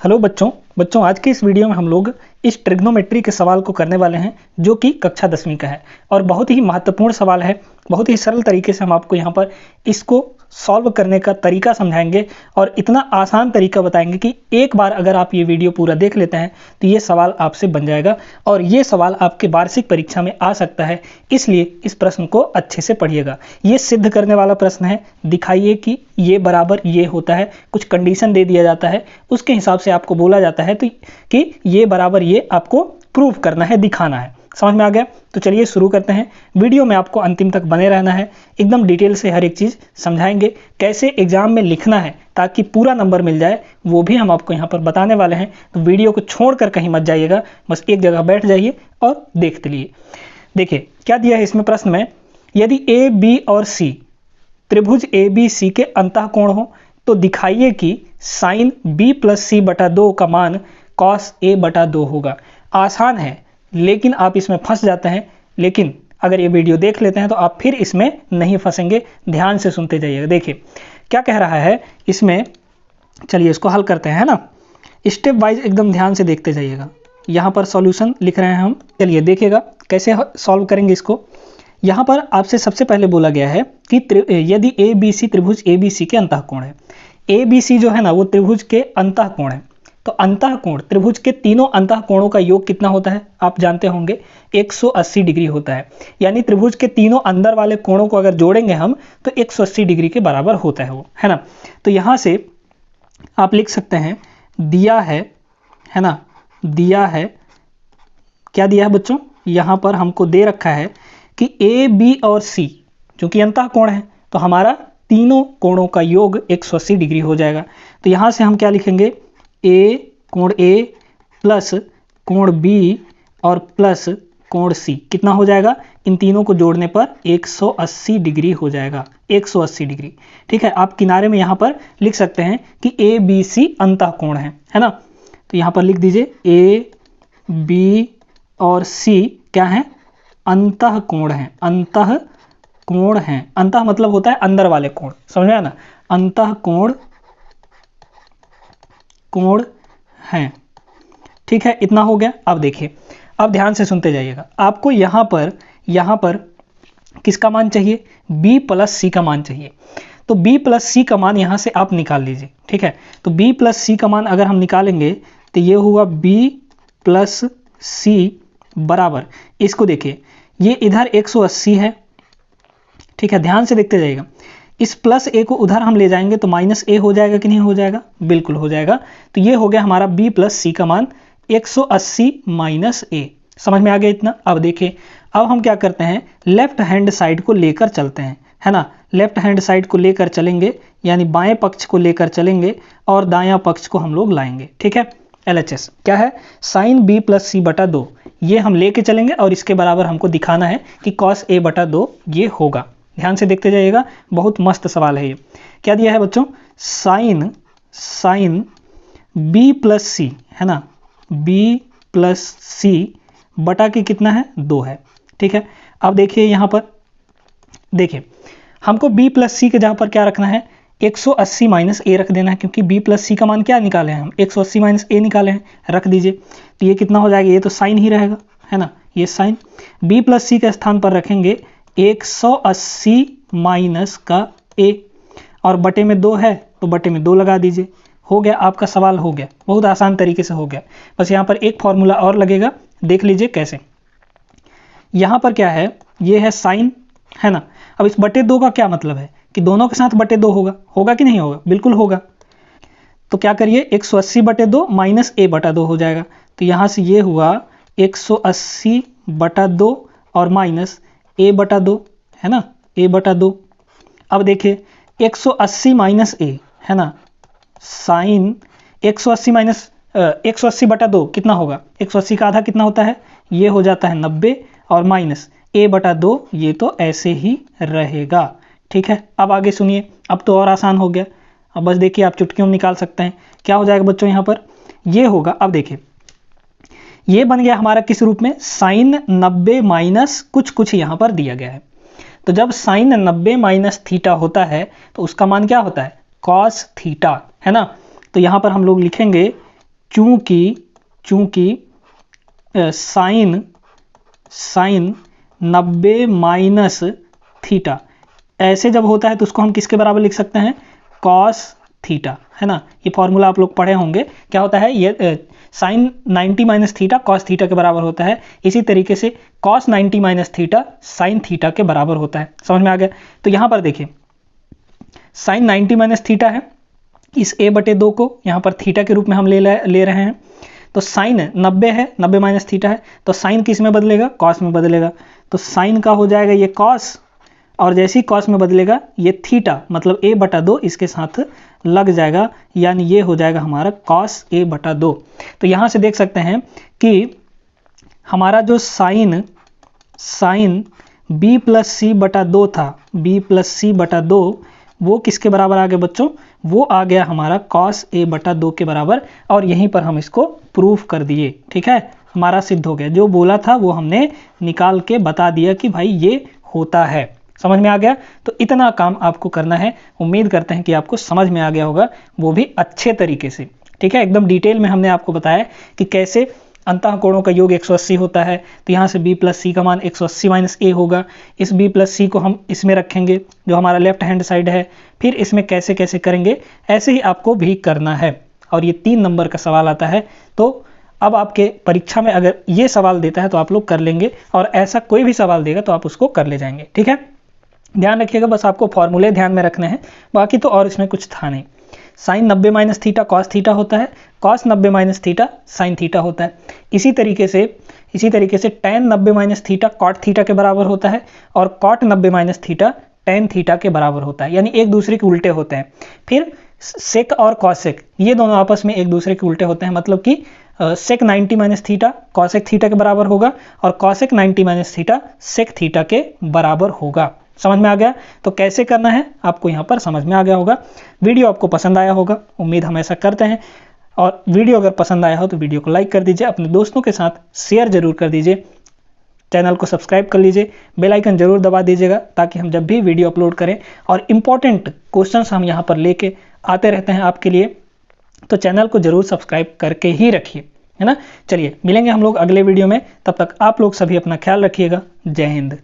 Hello बच्चों आज के इस वीडियो में हम लोग इस ट्रिग्नोमेट्री के सवाल को करने वाले हैं जो कि कक्षा 10वीं का है और बहुत ही महत्वपूर्ण सवाल है। बहुत ही सरल तरीके से हम आपको यहाँ पर इसको सॉल्व करने का तरीका समझाएंगे और इतना आसान तरीका बताएंगे कि एक बार अगर आप ये वीडियो पूरा देख लेते हैं तो ये सवाल आपसे बन जाएगा और ये सवाल आपके वार्षिक परीक्षा में आ सकता है। इसलिए इस प्रश्न को अच्छे से पढ़िएगा। ये सिद्ध करने वाला प्रश्न है। दिखाइए कि ये बराबर ये होता है, कुछ कंडीशन दे दिया जाता है, उसके हिसाब से आपको बोला जाता है तो कि ये बराबर ये आपको प्रूव करना है, दिखाना है। समझ में आ गया? तो चलिए शुरू करते हैं। वीडियो में आपको अंतिम तक बने रहना है। एकदम डिटेल से हर एक चीज़ समझाएंगे, कैसे एग्जाम में लिखना है ताकि पूरा नंबर मिल जाए, वो भी हम आपको यहाँ पर बताने वाले हैं। तो वीडियो को छोड़कर कहीं मत जाइएगा, बस एक जगह बैठ जाइए और देखते लिए। देखिए क्या दिया है इसमें प्रश्न में, यदि ए बी और सी त्रिभुज ए बी सी के अंतःकोण हो तो दिखाइए कि साइन बी प्लस सी बटा 2 का मान कॉस ए बटा 2 होगा। आसान है लेकिन आप इसमें फंस जाते हैं, लेकिन अगर ये वीडियो देख लेते हैं तो आप फिर इसमें नहीं फंसेंगे। ध्यान से सुनते जाइएगा। देखिए क्या कह रहा है इसमें, चलिए इसको हल करते हैं ना, स्टेप वाइज एकदम ध्यान से देखते जाइएगा। यहाँ पर सॉल्यूशन लिख रहे हैं हम, चलिए देखिएगा कैसे सॉल्व करेंगे इसको। यहाँ पर आपसे सबसे पहले बोला गया है कि यदि ए बी सी त्रिभुज ए बी सी के अंतःकोण है। ए बी सी जो है ना वो त्रिभुज के अंतःकोण है। तो अंतःकोण त्रिभुज के तीनों अंतःकोणों का योग कितना होता है आप जानते होंगे, 180 डिग्री होता है। यानी त्रिभुज के तीनों अंदर वाले कोणों को अगर जोड़ेंगे हम तो 180 डिग्री के बराबर होता है वो, है ना। तो यहाँ से आप लिख सकते हैं दिया है ना, दिया है, क्या दिया है बच्चों, यहाँ पर हमको दे रखा है कि ए बी और सी जो कि अंतःकोण है तो हमारा तीनों कोणों का योग 180 डिग्री हो जाएगा। तो यहाँ से हम क्या लिखेंगे, कोण ए प्लस कोण बी और प्लस कोण सी कितना हो जाएगा, इन तीनों को जोड़ने पर 180 डिग्री हो जाएगा, 180 डिग्री। ठीक है, आप किनारे में यहाँ पर लिख सकते हैं कि ए बी सी अंतःकोण है ना। तो यहाँ पर लिख दीजिए ए बी और सी क्या है, अंतःकोण है, अंतःकोण है। अंतः मतलब होता है अंदर वाले कोण, समझ में आया ना, अंतःकोण कोण हैं। ठीक है, इतना हो गया। अब देखिए, अब ध्यान से सुनते जाइएगा। आपको यहाँ पर किसका मान चाहिए, b प्लस सी का मान चाहिए। तो b प्लस सी का मान यहाँ से आप निकाल लीजिए। ठीक है, तो b प्लस सी का मान अगर हम निकालेंगे तो ये हुआ b प्लस सी बराबर, इसको देखिए ये इधर 180 है। ठीक है, ध्यान से देखते जाइएगा। इस प्लस ए को उधर हम ले जाएंगे तो माइनस ए हो जाएगा कि नहीं हो जाएगा, बिल्कुल हो जाएगा। तो ये हो गया हमारा b प्लस सी का मान 180 माइनस ए। समझ में आ गया इतना। अब देखिए, अब हम क्या करते हैं, लेफ्ट हैंड साइड को लेकर चलते हैं, है ना। लेफ्ट हैंड साइड को लेकर चलेंगे यानी बाएं पक्ष को लेकर चलेंगे और दायां पक्ष को हम लोग लाएंगे। ठीक है, LHS क्या है, साइन b प्लस सी बटा 2 ये हम लेके चलेंगे और इसके बराबर हमको दिखाना है कि कॉस ए बटा 2 ये होगा। ध्यान से देखते जाइएगा, बहुत मस्त सवाल है ये। क्या दिया है बच्चों, साइन b प्लस सी है ना, b प्लस सी बटा के कितना है, 2 है। ठीक है, अब देखिए यहाँ पर देखिए हमको b प्लस सी के जहाँ पर क्या रखना है, 180 माइनस ए रख देना है, क्योंकि b प्लस सी का मान क्या निकाले हैं हम, 180 माइनस ए निकाले हैं, रख दीजिए। तो ये कितना हो जाएगा, ये तो साइन ही रहेगा, है ना, ये साइन। b प्लस सी के स्थान पर रखेंगे 180 माइनस का a और बटे में 2 है तो बटे में 2 लगा दीजिए। हो गया, आपका सवाल हो गया, बहुत आसान तरीके से हो गया। बस यहाँ पर एक फॉर्मूला और लगेगा, देख लीजिए कैसे। यहाँ पर क्या है, ये है साइन, है ना। अब इस बटे 2 का क्या मतलब है कि दोनों के साथ बटे 2 होगा कि नहीं होगा, बिल्कुल होगा। तो क्या करिए, 180 बटे 2 माइनस ए बटा 2 हो जाएगा। तो यहाँ से ये हुआ 180 बटा 2 और माइनस ए बटा 2, है ना, ए बटा 2। अब देखिए 180 माइनस ए, है ना, साइन 180 माइनस 180 बटा 2 कितना होगा, 180 का आधा कितना होता है, ये हो जाता है 90 और माइनस ए बटा 2 ये तो ऐसे ही रहेगा। ठीक है, अब आगे सुनिए, अब तो और आसान हो गया। अब बस देखिए, आप चुटकियों में निकाल सकते हैं। क्या हो जाएगा बच्चों, यहाँ पर ये होगा, अब देखिए ये बन गया हमारा किस रूप में, साइन 90 माइनस कुछ यहाँ पर दिया गया है। तो जब साइन 90 माइनस थीटा होता है तो उसका मान क्या होता है, कॉस थीटा, है ना। तो यहाँ पर हम लोग लिखेंगे चूंकि साइन 90 माइनस थीटा ऐसे जब होता है तो उसको हम किसके बराबर लिख सकते हैं, कॉस थीटा, है ना। ये फॉर्मूला आप लोग पढ़े होंगे, क्या होता है ये sine 90 minus theta cos theta के बराबर होता है। इसी तरीके से cos 90 minus theta sine theta के बराबर होता है। समझ में आ गया। तो यहाँ पर देखिए साइन 90 माइनस थीटा है, इस a/2 को यहाँ पर थीटा के रूप में हम ले रहे हैं। तो साइन 90 है, 90 माइनस थीटा है, तो साइन किस में बदलेगा, कॉस में बदलेगा। तो साइन का हो जाएगा ये कॉस, और जैसे ही कॉस में बदलेगा ये थीटा मतलब a/2 इसके साथ लग जाएगा, यानी ये हो जाएगा हमारा कॉस a/2। तो यहाँ से देख सकते हैं कि हमारा जो साइन b+c/2 था, b+c/2 वो किसके बराबर आ गया बच्चों, वो आ गया हमारा कॉस a/2 के बराबर। और यहीं पर हम इसको प्रूफ कर दिए, ठीक है, हमारा सिद्ध हो गया। जो बोला था वो हमने निकाल के बता दिया कि भाई ये होता है। समझ में आ गया। तो इतना काम आपको करना है। उम्मीद करते हैं कि आपको समझ में आ गया होगा, वो भी अच्छे तरीके से, ठीक है। एकदम डिटेल में हमने आपको बताया कि कैसे अंतःकोणों का योग 180 होता है। तो यहाँ से b+c का मान 180 माइनस a होगा। इस b+c को हम इसमें रखेंगे जो हमारा लेफ्ट हैंड साइड है, फिर इसमें कैसे कैसे करेंगे, ऐसे ही आपको भी करना है। और ये 3 नंबर का सवाल आता है। तो अब आपके परीक्षा में अगर ये सवाल देता है तो आप लोग कर लेंगे, और ऐसा कोई भी सवाल देगा तो आप उसको कर ले जाएंगे, ठीक है। ध्यान रखिएगा, बस आपको फॉर्मूले ध्यान में रखने हैं, बाकी तो और इसमें कुछ था नहीं। Sine 90 minus theta cos theta होता है, cos 90 minus theta sine theta होता है। इसी तरीके से tan 90 minus theta cot theta के बराबर होता है, और cot 90 minus theta tan theta के बराबर होता है, यानी एक दूसरे के उल्टे होते हैं। फिर सेक और कॉसेक ये दोनों आपस में एक दूसरे के उल्टे होते हैं, मतलब कि sec 90 minus theta cosec theta के बराबर होगा, और cosec 90 minus theta sec theta के बराबर होगा। समझ में आ गया। तो कैसे करना है आपको यहाँ पर समझ में आ गया होगा। वीडियो आपको पसंद आया होगा, उम्मीद हम ऐसा करते हैं। और वीडियो अगर पसंद आया हो तो वीडियो को लाइक कर दीजिए, अपने दोस्तों के साथ शेयर जरूर कर दीजिए, चैनल को सब्सक्राइब कर लीजिए, बेल आइकन जरूर दबा दीजिएगा, ताकि हम जब भी वीडियो अपलोड करें और इम्पोर्टेंट क्वेश्चंस हम यहाँ पर लेके आते रहते हैं आपके लिए, तो चैनल को जरूर सब्सक्राइब करके ही रखिए, है ना। चलिए मिलेंगे हम लोग अगले वीडियो में, तब तक आप लोग सभी अपना ख्याल रखिएगा। जय हिंद।